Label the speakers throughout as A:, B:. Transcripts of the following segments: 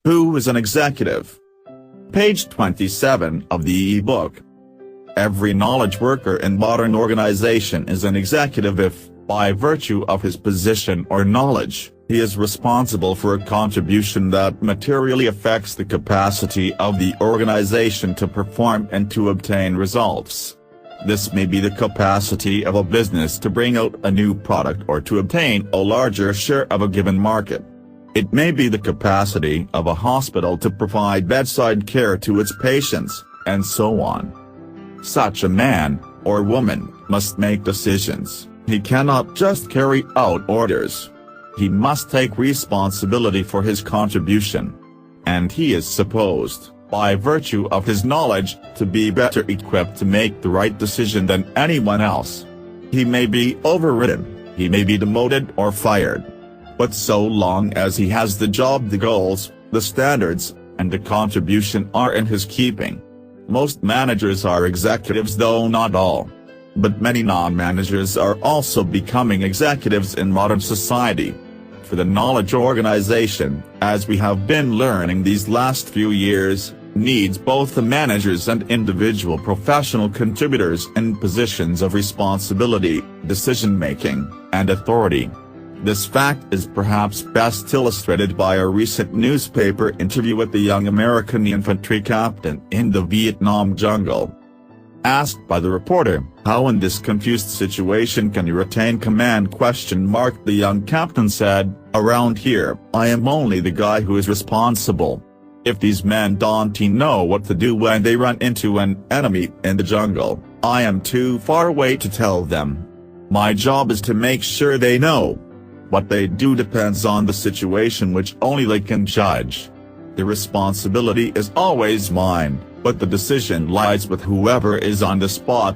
A: Who is an executive? Page 27 of the e-book. Every knowledge worker in modern organization is an executive if, by virtue of his position or knowledge, he is responsible for a contribution that materially affects the capacity of the organization to perform and to obtain results. This may be the capacity of a business to bring out a new product or to obtain a larger share of a given market. It may be the capacity of a hospital to provide bedside care to its patients, and so on. Such a man, or woman, must make decisions. He cannot just carry out orders. He must take responsibility for his contribution. And he is supposed, by virtue of his knowledge, to be better equipped to make the right decision than anyone else. He may be overridden, he may be demoted or fired. But so long as he has the job, the goals, the standards, and the contribution are in his keeping. Most managers are executives, though not all. But many non-managers are also becoming executives in modern society. For the knowledge organization, as we have been learning these last few years, needs both the managers and individual professional contributors in positions of responsibility, decision-making, and authority. This fact is perhaps best illustrated by a recent newspaper interview with the young American infantry captain in the Vietnam jungle. Asked by the reporter, "How in this confused situation can you retain command?" The young captain said, "Around here, I am only the guy who is responsible. If these men don't know what to do when they run into an enemy in the jungle, I am too far away to tell them. My job is to make sure they know. What they do depends on the situation, which only they can judge. The responsibility is always mine, but the decision lies with whoever is on the spot."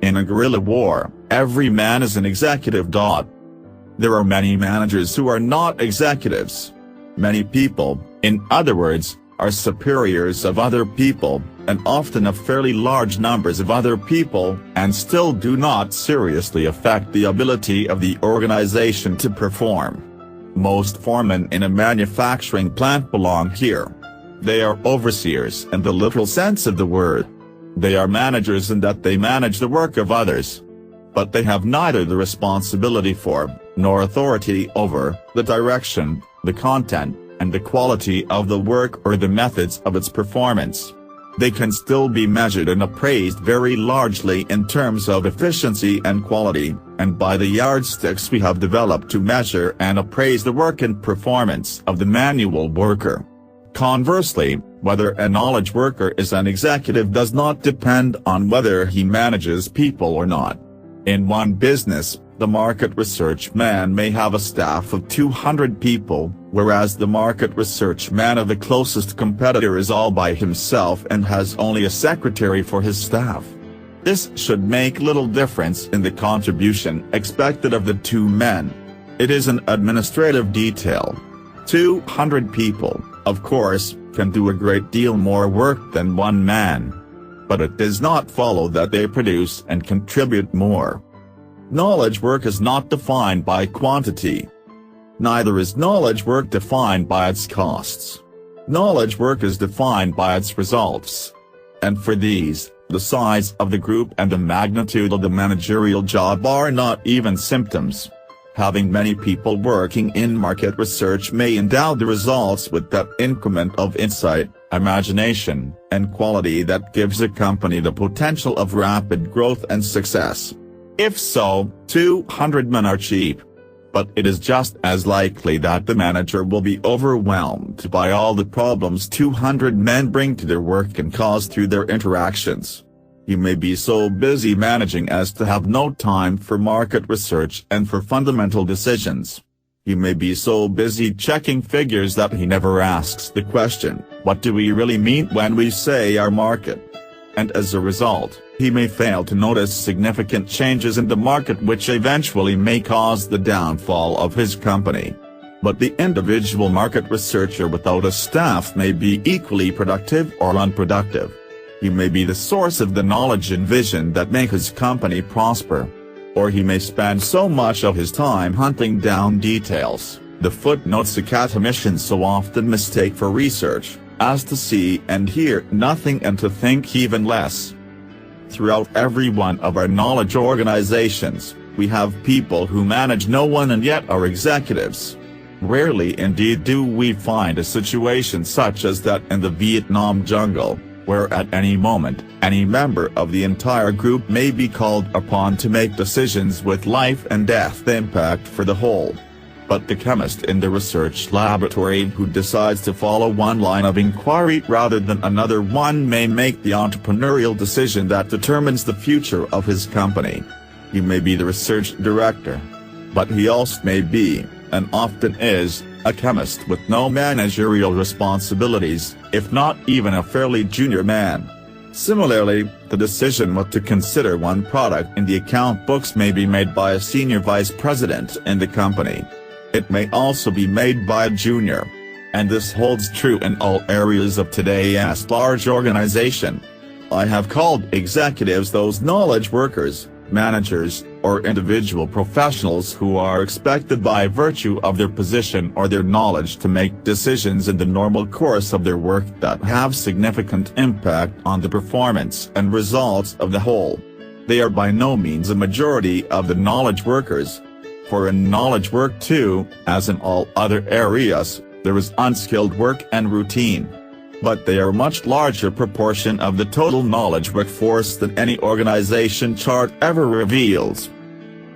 A: In a guerrilla war, every man is an executive. There are many managers who are not executives. Many people, in other words, are superiors of other people, and often of fairly large numbers of other people, and still do not seriously affect the ability of the organization to perform. Most foremen in a manufacturing plant belong here. They are overseers in the literal sense of the word. They are managers in that they manage the work of others. But they have neither the responsibility for, nor authority over, the direction, the content, and the quality of the work or the methods of its performance. They can still be measured and appraised very largely in terms of efficiency and quality, and by the yardsticks we have developed to measure and appraise the work and performance of the manual worker. Conversely, whether a knowledge worker is an executive does not depend on whether he manages people or not. In one business, the market research man may have a staff of 200 people, whereas the market research man of the closest competitor is all by himself and has only a secretary for his staff. This should make little difference in the contribution expected of the two men. It is an administrative detail. 200 people, of course, can do a great deal more work than one man. But it does not follow that they produce and contribute more. Knowledge work is not defined by quantity. Neither is knowledge work defined by its costs. Knowledge work is defined by its results. And for these, the size of the group and the magnitude of the managerial job are not even symptoms. Having many people working in market research may endow the results with that increment of insight, imagination, and quality that gives a company the potential of rapid growth and success. If so, 200 men are cheap. But it is just as likely that the manager will be overwhelmed by all the problems 200 men bring to their work and cause through their interactions. He may be so busy managing as to have no time for market research and for fundamental decisions. He may be so busy checking figures that he never asks the question, what do we really mean when we say our market? And as a result, he may fail to notice significant changes in the market which eventually may cause the downfall of his company. But the individual market researcher without a staff may be equally productive or unproductive. He may be the source of the knowledge and vision that make his company prosper. Or he may spend so much of his time hunting down details, The footnotes academicians so often mistake for research, as to see and hear nothing and to think even less. Throughout every one of our knowledge organizations, we have people who manage no one and yet are executives. Rarely indeed do we find a situation such as that in the Vietnam jungle, where at any moment, any member of the entire group may be called upon to make decisions with life and death impact for the whole. But the chemist in the research laboratory who decides to follow one line of inquiry rather than another one may make the entrepreneurial decision that determines the future of his company. He may be the research director, but he also may be, and often is, a chemist with no managerial responsibilities, if not even a fairly junior man. Similarly, the decision what to consider one product in the account books may be made by a senior vice president in the company. It may also be made by a junior. And this holds true in all areas of today's large organization. I have called executives those knowledge workers, managers, or individual professionals who are expected by virtue of their position or their knowledge to make decisions in the normal course of their work that have significant impact on the performance and results of the whole. They are by no means a majority of the knowledge workers. For in knowledge work too, as in all other areas, there is unskilled work and routine. But they are a much larger proportion of the total knowledge workforce than any organization chart ever reveals.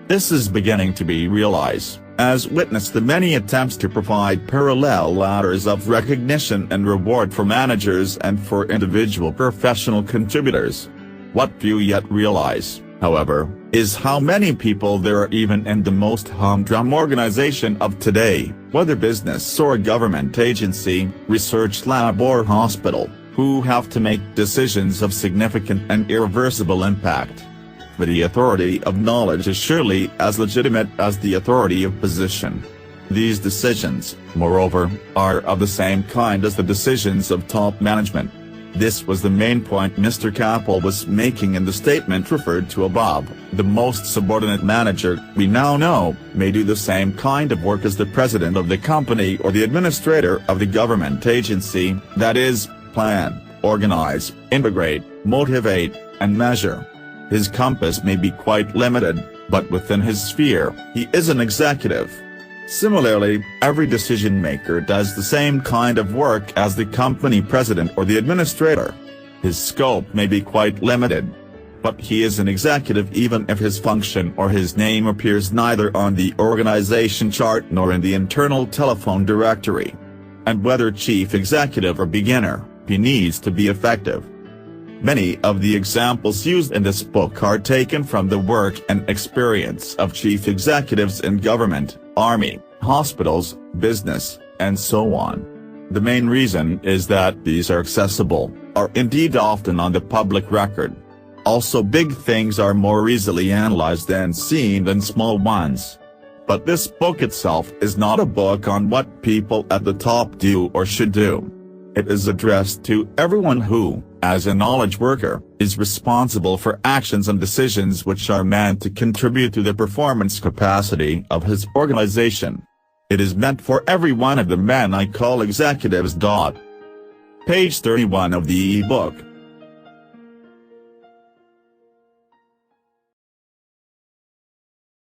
A: This is beginning to be realized, as witness the many attempts to provide parallel ladders of recognition and reward for managers and for individual professional contributors. What few yet realize, however, is how many people there are even in the most humdrum organization of today, whether business or government agency, research lab or hospital, who have to make decisions of significant and irreversible impact. But the authority of knowledge is surely as legitimate as the authority of position. These decisions, moreover, are of the same kind as the decisions of top management. This was the main point Mr. Capel was making in the statement referred to above. The most subordinate manager, we now know, may do the same kind of work as the president of the company or the administrator of the government agency, that is, plan, organize, integrate, motivate, and measure. His compass may be quite limited, but within his sphere, he is an executive. Similarly, every decision-maker does the same kind of work as the company president or the administrator. His scope may be quite limited, but he is an executive even if his function or his name appears neither on the organization chart nor in the internal telephone directory. And whether chief executive or beginner, he needs to be effective. Many of the examples used in this book are taken from the work and experience of chief executives in government, army, hospitals, business, and so on. The main reason is that these are accessible, are indeed often on the public record. Also, big things are more easily analyzed and seen than small ones. But this book itself is not a book on what people at the top do or should do. It is addressed to everyone who, as a knowledge worker, is responsible for actions and decisions which are meant to contribute to the performance capacity of his organization. It is meant for every one of the men I call executives. Page 31 of the e-book.